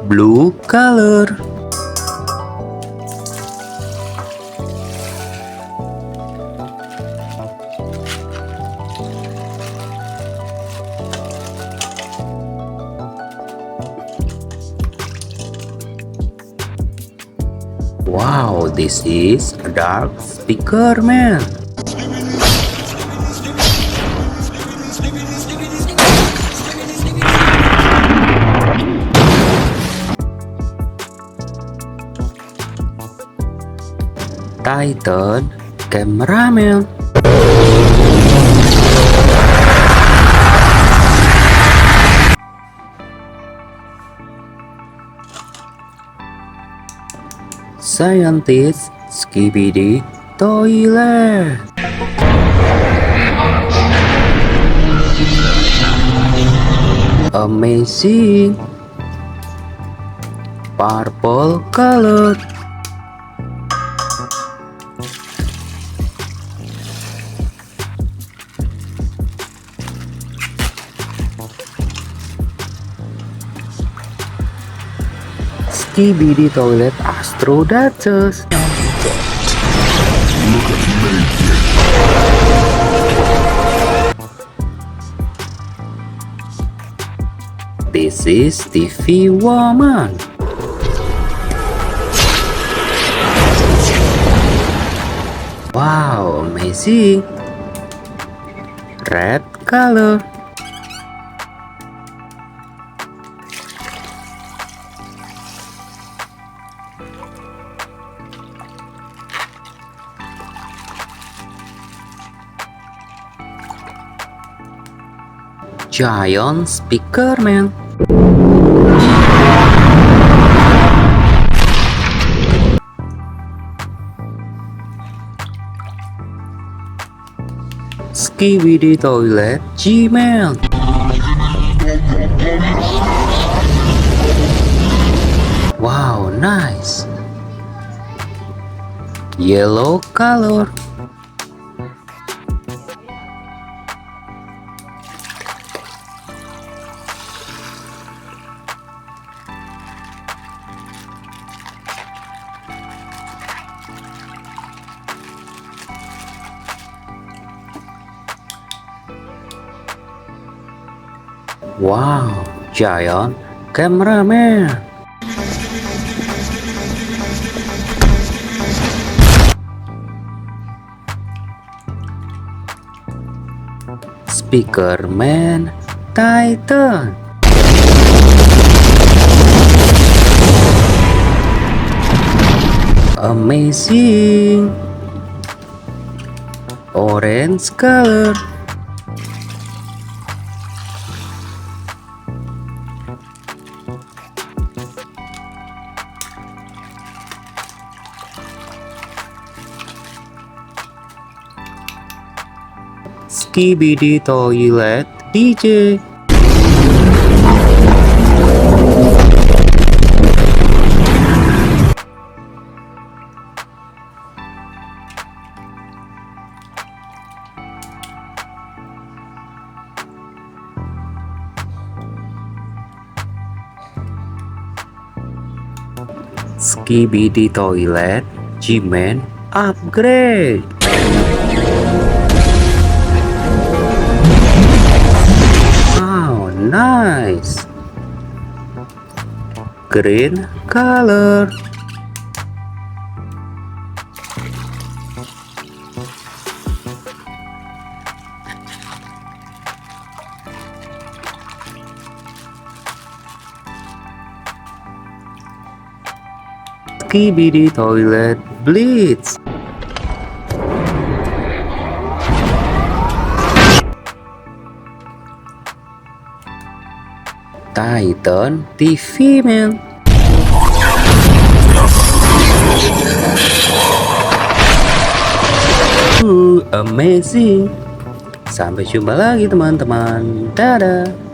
blue color. Wow, this is a dark speaker man. Titan cameraman. Scientist Skibidi toilet. Amazing purple color. Skibidi toilet Astro Duchess. This is TV woman. Wow, amazing. Red color. Giant speaker man. Skibidi toilet G-Man. Wow, nice. Yellow color. Wow, giant cameraman. Speaker man Titan. Amazing orange color. Skibidi toilet DJ. Skibidi toilet G-Man upgrade. Wow, nice. Green color. Skibidi toilet bleach. Titan TV man. Amazing. Sampai jumpa lagi teman-teman. Dadah.